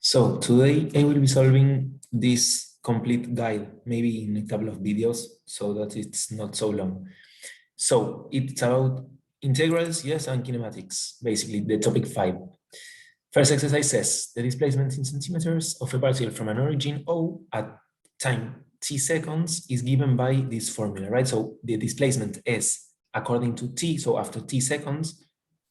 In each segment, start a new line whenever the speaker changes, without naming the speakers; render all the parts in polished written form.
So today I will be solving this complete guide, maybe in a couple of videos, so that it's not so long. So it's about integrals, yes, and kinematics, basically the topic 5. First exercise says the displacement in centimeters of a particle from an origin O at time t seconds is given by this formula, right? So the displacement S according to t, so after t seconds,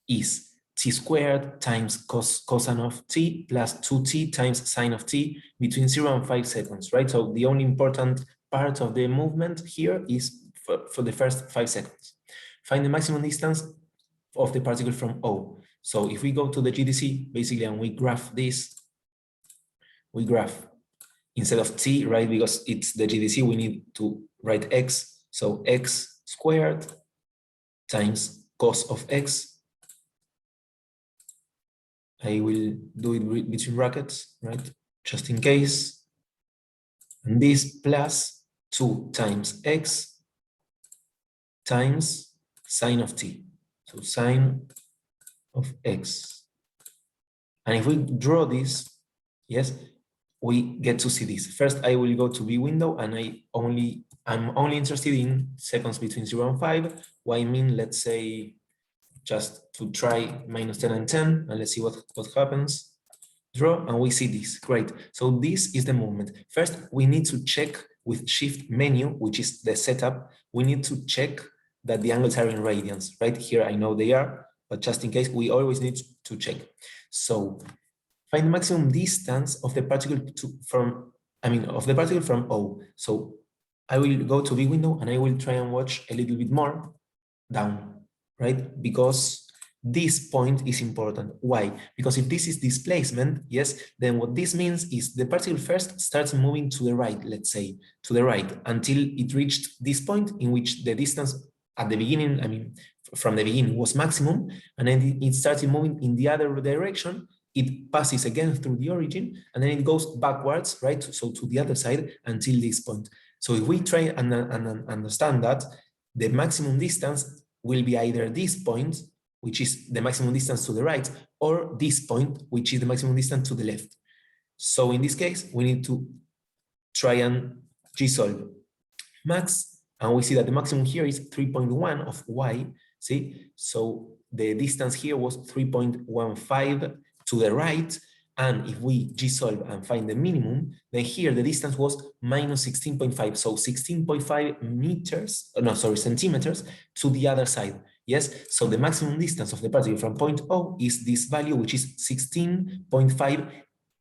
is t squared times cosine of t plus 2t times sine of t between 0 and 5 seconds, right? So the only important part of the movement here is for the first 5 seconds. Find the maximum distance of the particle from O. So if we go to the GDC, basically, and we graph this, we graph instead of t, right? Because it's the GDC, we need to write x. So x squared times cos of x. I will do it between brackets, right? Just in case. And this plus 2 times x times sine of t. So sine of x. And if we draw this, yes, we get to see this. First, I will go to V window, and I'm only interested in seconds between 0 and 5. Why I mean, let's say, just to try minus 10 and 10, and let's see what happens. Draw, and we see this. Great. So this is the movement. First, we need to check with shift menu, which is the setup. We need to check that the angles are in radians, right? Here I know they are, but just in case, we always need to check. So find the maximum distance of the particle from O. So I will go to V window and I will try and watch a little bit more down, right? Because this point is important. Why? Because if this is displacement, yes, then what this means is the particle first starts moving to the right, let's say, to the right, until it reached this point in which the distance at the beginning, from the beginning was maximum, and then it started moving in the other direction. It passes again through the origin, and then it goes backwards, right? So to the other side until this point. So if we try and understand that, the maximum distance will be either this point, which is the maximum distance to the right, or this point, which is the maximum distance to the left. So in this case, we need to try and G-solve max, and we see that the maximum here is 3.1 of y, see? So the distance here was 3.15 to the right, and if we G-solve and find the minimum, then here the distance was minus 16.5, so 16.5 centimeters to the other side. Yes, so the maximum distance of the particle from point O is this value, which is 16.5,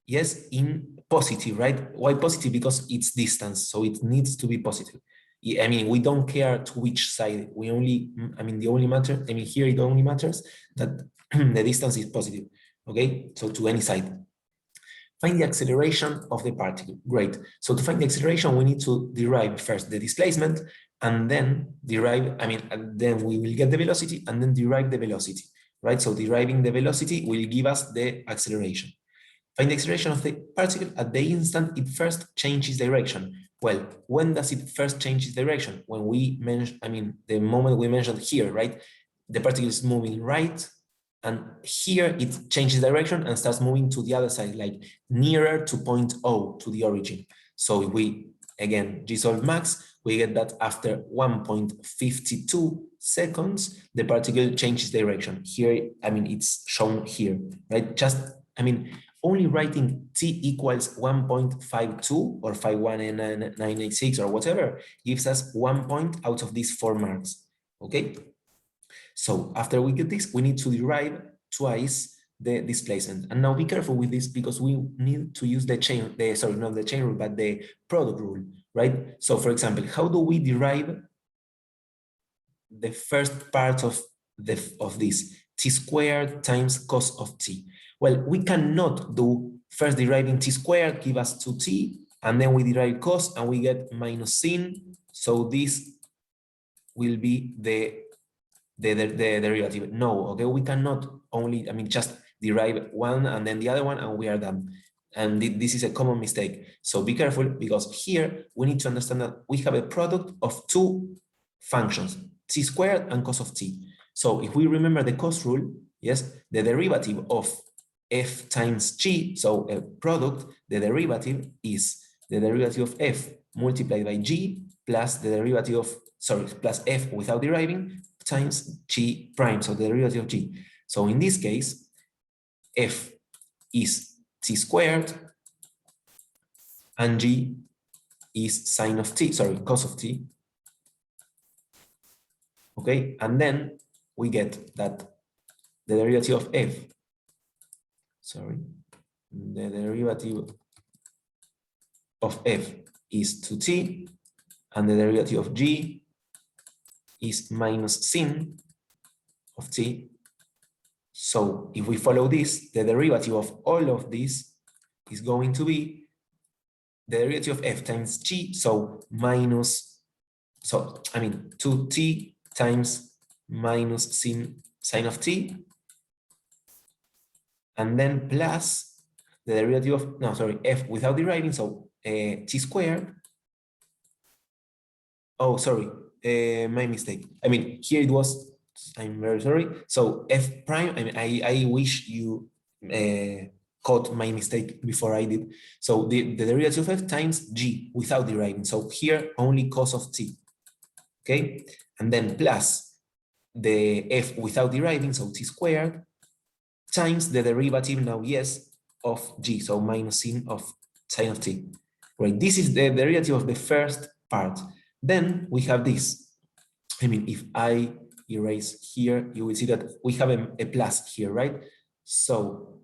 yes, in positive, right? Why positive? Because it's distance, so it needs to be positive. I mean, we don't care to which side. We only, the only matter, here it only matters that the distance is positive, okay? So to any side. Find the acceleration of the particle. Great. So to find the acceleration, we need to derive first the displacement, and then derive, and then we will get the velocity, and then derive the velocity, right? So deriving the velocity will give us the acceleration. Find the acceleration of the particle at the instant it first changes direction. Well, when does it first change its direction? When we mention, the moment we mentioned here, right? The particle is moving right, and here it changes direction and starts moving to the other side, like nearer to point O, to the origin. So if we, again, G-solve max, we get that after 1.52 seconds, the particle changes direction. Here, it's shown here, right? Just, only writing t equals 1.52 or 51986 or whatever gives us 1 point out of these 4 marks, okay? So after we get this, we need to derive twice the displacement. And now be careful with this, because we need to use the not the chain rule, but the product rule, right? So for example, how do we derive the first part of this? T squared times cos of t. Well, we cannot do first deriving t squared, give us 2t, and then we derive cos and we get minus sin. So this will be the derivative. No, okay, we cannot only, just derive one and then the other one and we are done. And this is a common mistake. So be careful, because here we need to understand that we have a product of 2 functions, t squared and cos of t. So if we remember the cos rule, yes, the derivative of f times g, so a product, the derivative is the derivative of f multiplied by g plus the derivative of, sorry, plus f without deriving times g prime, so the derivative of g. So in this case, f is t squared and g is sine of t, sorry, cos of t. Okay, and then we get that the derivative of f, sorry, the derivative of f is 2t, and the derivative of g is minus sin of t. So if we follow this, the derivative of all of this is going to be the derivative of f times g, so minus, so I mean 2t times minus sine of t, and then plus the derivative of, no, sorry, f without deriving, so t squared. Oh, sorry, my mistake. I mean, here it was, I'm very sorry. So f prime, I mean, I wish you caught my mistake before I did. So the derivative of f times g without deriving. So here only cos of t, okay? And then plus the f without deriving, so t squared, times the derivative now, yes, of g, so minus sin of sine of t. Right, this is the derivative of the first part. Then we have this. I mean, if I erase here, you will see that we have a plus here, right? So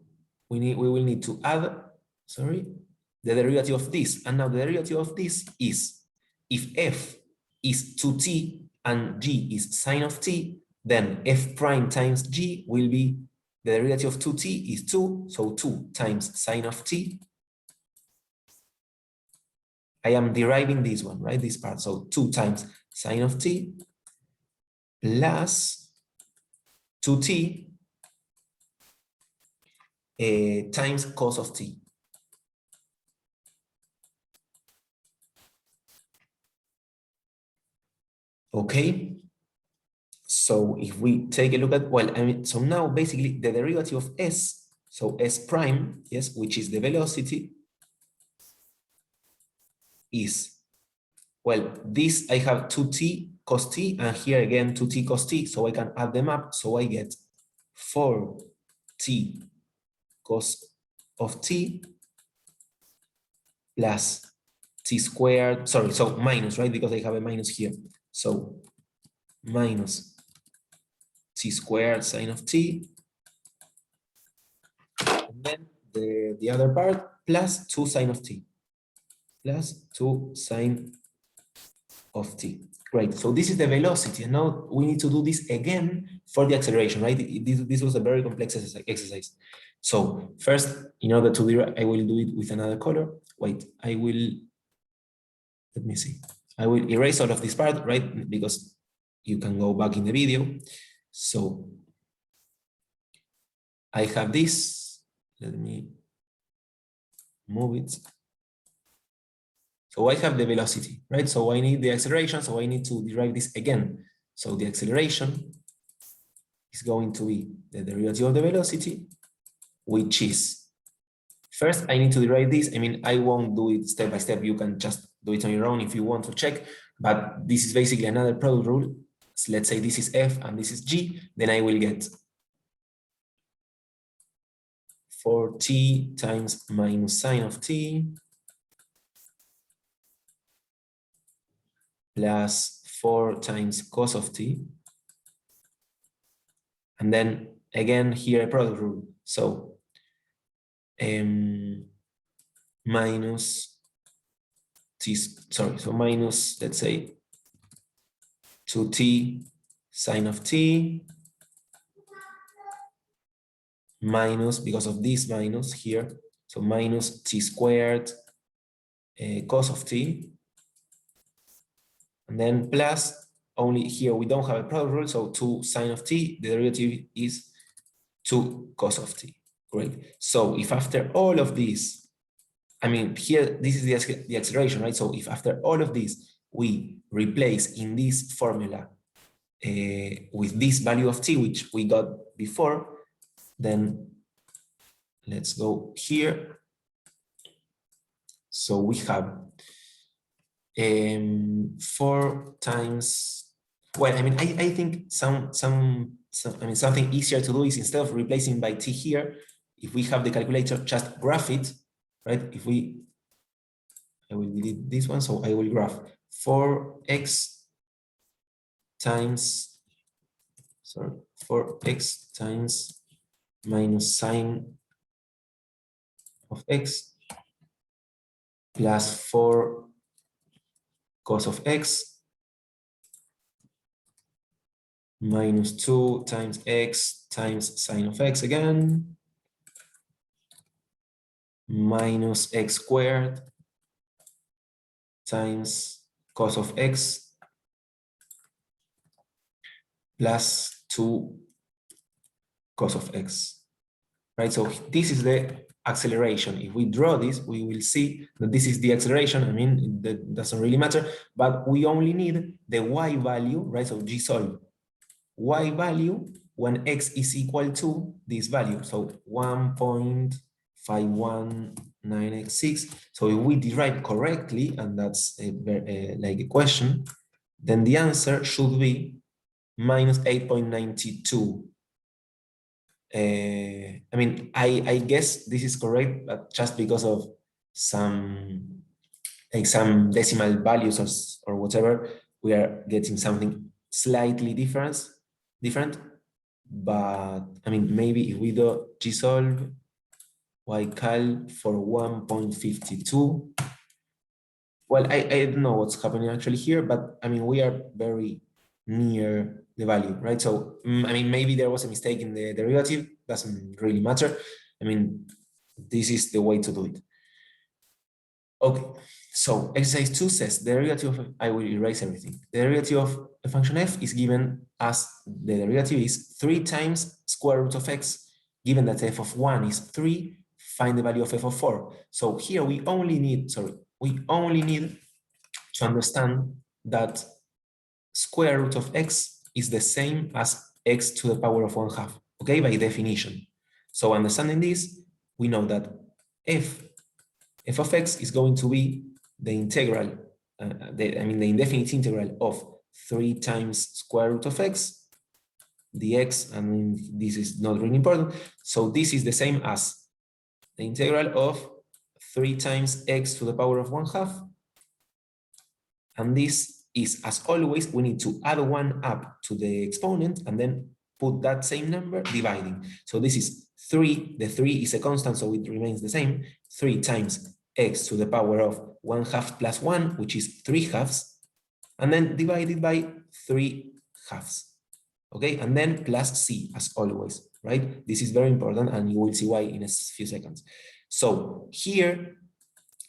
we will need to add, sorry, the derivative of this. And now the derivative of this is, if f is 2t and g is sine of t, then f prime times g will be, the derivative of 2t is 2, so 2 times sine of t. I am deriving this one, right? This part. So 2 times sine of t plus 2t times cos of t. Okay. So if we take a look at, well, I mean, so now basically the derivative of s, so s prime, yes, which is the velocity, is, well, this I have 2t cos t, and here again 2t cos t, so I can add them up, so I get 4t cos of t plus t squared, sorry, so minus, right, because I have a minus here, so minus t squared sine of t, and then the other part plus 2 sine of t, plus 2 sine of t. Great, so this is the velocity, and now we need to do this again for the acceleration, right? This was a very complex exercise. So first, in order to derive, I will do it with another color. Wait, I will, let me see. I will erase all of this part, right? Because you can go back in the video. So I have this, let me move it. So I have the velocity, right? So I need the acceleration, so I need to derive this again. So the acceleration is going to be the derivative of the velocity, which is, first I need to derive this. I mean, I won't do it step by step. You can just do it on your own if you want to check, but this is basically another product rule. So let's say this is f and this is g, then I will get 4t times minus sine of t plus 4 times cos of t. And then again, here a product rule. So minus t, sorry, so minus, let's say 2t sine of t minus, because of this minus here, so minus t squared cos of t, and then plus, only here we don't have a product rule, so 2 sine of t, the derivative is 2 cos of t. Great. So if after all of this, I mean, here, this is the acceleration, right? So if after all of this, we replace in this formula with this value of t, which we got before, then let's go here. So we have 4 times, well, I mean, I think something easier to do is, instead of replacing by t here, if we have the calculator, just graph it, right? I will delete this one, so I will graph 4x times, sorry, 4x times minus sine of x plus 4 cos of x minus 2 times x times sine of x again, minus x squared times cos of x plus 2 cos of x, right? So this is the acceleration. If we draw this, we will see that this is the acceleration. I mean, that doesn't really matter, but we only need the y value, right? So G solve y value when x is equal to this value. So 1.519x6. So if we derive correctly, and that's like a question, then the answer should be minus 8.92. I mean, I guess this is correct, but just because of some decimal values or whatever, we are getting something slightly different. But I mean, maybe if we do Gsolve ycal for 1.52, well, I don't know what's happening actually here, but I mean, we are very near the value, right? So, I mean, maybe there was a mistake in the derivative, doesn't really matter. I mean, this is the way to do it. Okay, so exercise 2 says the derivative of, I will erase everything. The derivative of a function f is given as, the derivative is 3 times square root of x. Given that f of 1 is 3, find the value of f of 4. So here we only need to understand that square root of x is the same as x to the power of 1/2, okay, by definition. So understanding this, we know that f of x is going to be the integral, the indefinite integral of 3 times square root of x dx. I mean, this is not really important. So this is the same as the integral of 3 times x to the power of 1/2. And this is, as always, we need to add 1 up to the exponent and then put that same number dividing. So this is 3, the 3 is a constant, so it remains the same. 3 times x to the power of 1/2 plus 1, which is 3/2, and then divided by 3/2. Okay, and then plus c, as always, right? This is very important, and you will see why in a few seconds. So here,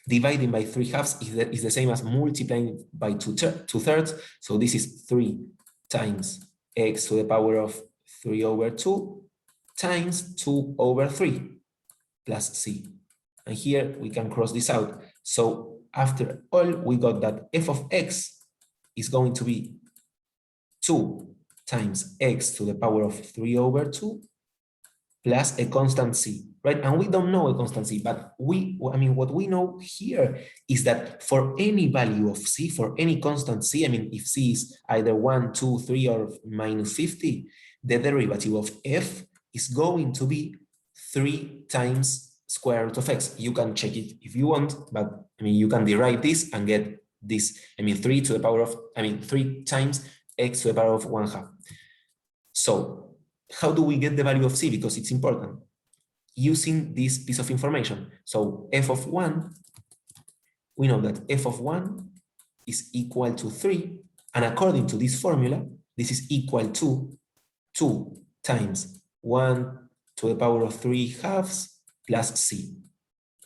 dividing by 3/2 is the same as multiplying by 2/3. So this is 3 times x to the power of 3/2 times 2/3 plus c. And here we can cross this out. So after all, we got that f of x is going to be 2 times x to the power of 3/2 plus a constant c, right? And we don't know a constant c, but what we know here is that for any value of c, for any constant c, I mean, if c is either 1, 2, 3, or minus 50, the derivative of f is going to be 3 times square root of x. You can check it if you want, but I mean, you can derive this and get this, 3 to the power of, 3 times x to the power of 1/2. So how do we get the value of c? Because it's important. Using this piece of information. So f of 1, we know that f of 1 is equal to 3. And according to this formula, this is equal to 2 times 1 to the power of 3/2 plus c.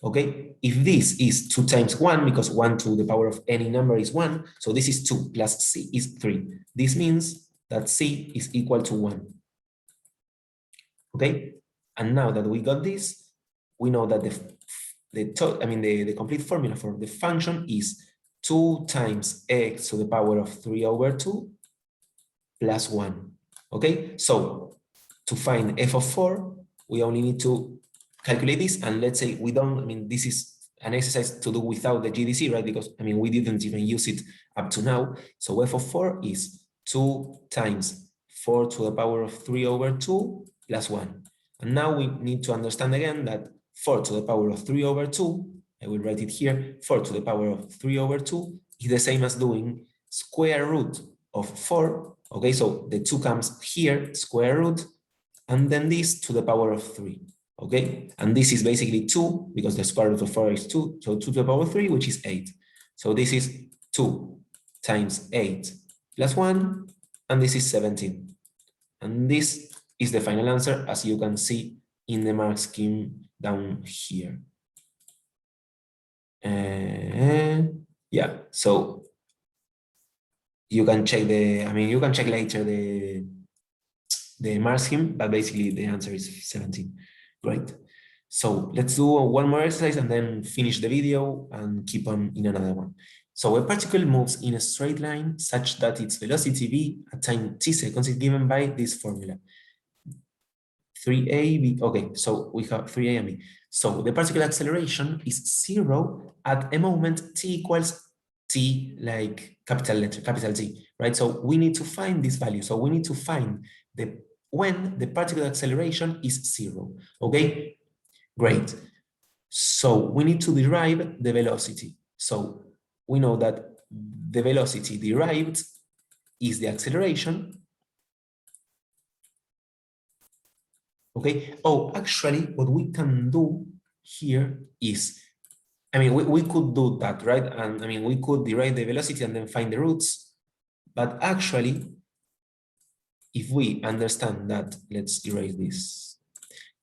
Okay? If this is 2 times 1, because 1 to the power of any number is 1, so this is 2 plus c is 3. This means that c is equal to 1. Okay? And now that we got this, we know that the complete formula for the function is 2 times x to the power of 3/2 plus 1. Okay? So to find f of 4, we only need to calculate this, and let's say we don't, I mean, this is an exercise to do without the GDC, right? Because, I mean, we didn't even use it up to now. So f of 4 is 2 times 4 to the power of 3 over 2 plus 1. And now we need to understand again that 4 to the power of 3 over 2, I will write it here, 4 to the power of 3 over 2 is the same as doing square root of 4. Okay, so the 2 comes here, square root, and then this to the power of 3. Okay, and this is basically 2, because the square root of 4 is 2, so 2 to the power of 3, which is 8. So this is 2 times 8 plus 1, and this is 17. And this is the final answer, as you can see in the mark scheme down here. Yeah, so you can check the, I mean, you can check later the mark scheme, but basically the answer is 17. Great. So let's do one more exercise and then finish the video and keep on in another one. So a particle moves in a straight line such that its velocity v at time t seconds is given by this formula. 3a, b, okay, so we have 3a and b. So the particle acceleration is 0 at a moment t equals t, like capital letter, capital T, right? So we need to find this value. So we need to find when the particle acceleration is 0, okay? Great. So we need to derive the velocity. So we know that the velocity derived is the acceleration. Okay. Oh, actually, what we can do here is, I mean, we could do that, right? And I mean, we could derive the velocity and then find the roots. But actually, if we understand that, let's erase this.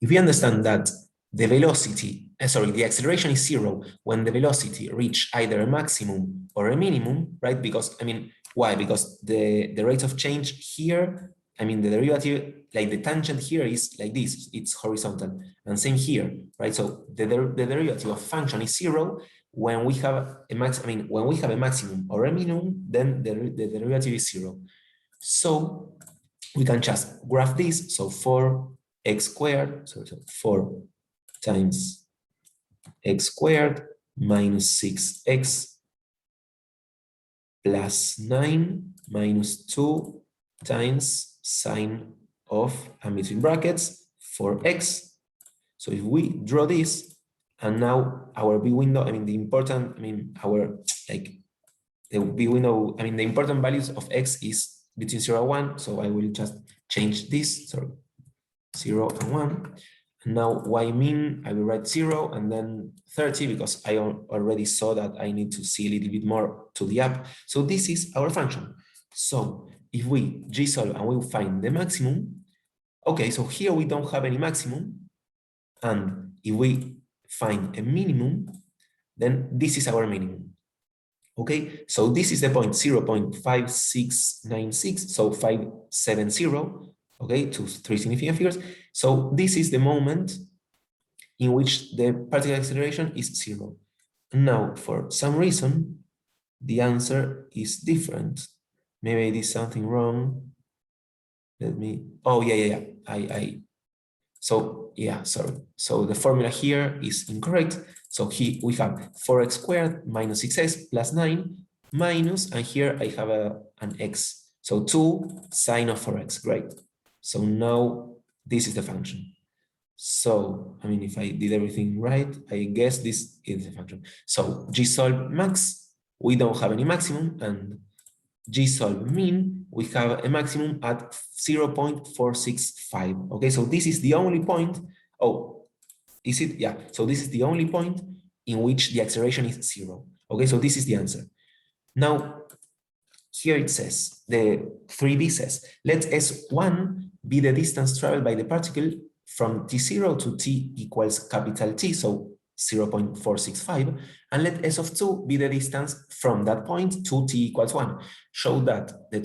If we understand that the velocity, the acceleration is 0 when the velocity reach either a maximum or a minimum, right? Because, I mean, why? Because the rate of change here, I mean, the derivative, like the tangent here is like this, it's horizontal, and same here, right? So the derivative of function is 0 when we have a when we have a maximum or a minimum, then the derivative is 0. So we can just graph this. So 4x squared, so 4 times x squared minus 6x plus 9 minus 2 times sine of, and between brackets, 4x. So if we draw this, and now our B window, I mean, the important, I mean, our, like, the B window, I mean, the important values of x is between 0 and 1. So I will just change this, sorry, 0 and 1. Now y min, I will write 0 and then 30 because I already saw that I need to see a little bit more to the up. So this is our function. So if we g-solve and we find the maximum, okay, so here we don't have any maximum. And if we find a minimum, then this is our minimum. Okay, so this is the point 0.5696, so 570. Okay, to 3 significant figures. So this is the moment in which the particle acceleration is 0. Now, for some reason, the answer is different. Maybe I did something wrong. Let me, oh, yeah. So, yeah, sorry. So the formula here is incorrect. So here we have 4x squared minus 6x plus 9 minus, and here I have an x. So 2 sine of 4x, great. So now this is the function. So, I mean, if I did everything right, I guess this is the function. So g-solve max, we don't have any maximum, and g-solve min, we have a maximum at 0.465. Okay, so this is the only point. Oh, is it? Yeah, so this is the only point in which the acceleration is 0. Okay, so this is the answer. Now, here it says, the 3b says, let S1 be the distance traveled by the particle from t0 to t equals capital T, so 0.465, and let S of 2 be the distance from that point to t equals 1. Show that the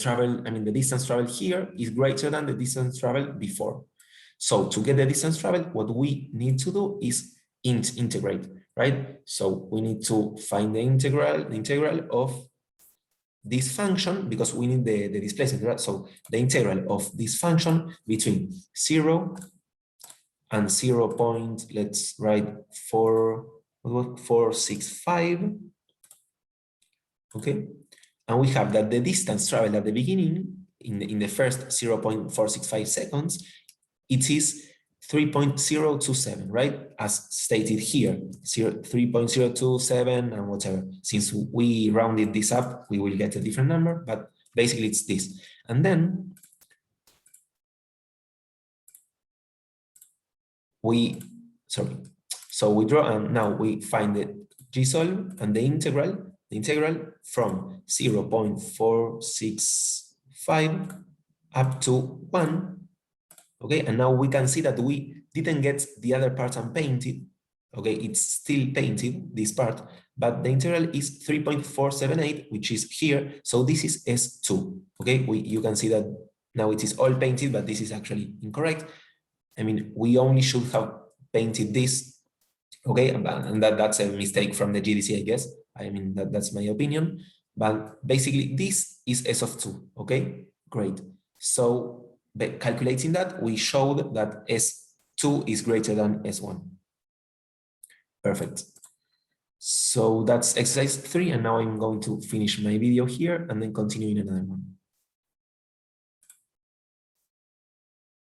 distance traveled here is greater than the distance traveled before. So to get the distance traveled, what we need to do is integrate, right? So we need to find the integral of this function, because we need the displacement, right? So the integral of this function between 0 and 0 point, let's write 465, okay? And we have that the distance traveled at the beginning, in the first 0.465 seconds, it is 3.027, right? As stated here, 3.027 and whatever. Since we rounded this up, we will get a different number, but basically it's this. And then so we draw, and now we find the G-solve and the integral from 0.465 up to 1. Okay, and now we can see that we didn't get the other parts unpainted. Okay, it's still painted, this part, but the integral is 3.478, which is here. So this is S2. Okay, you can see that now it is all painted, but this is actually incorrect. I mean, we only should have painted this. Okay, and that's a mistake from the GDC, I guess. I mean, that's my opinion. But basically, this is S of 2. Okay, great. So calculating that, we showed that S2 is greater than S1. Perfect. So that's exercise 3, and now I'm going to finish my video here and then continue in another one.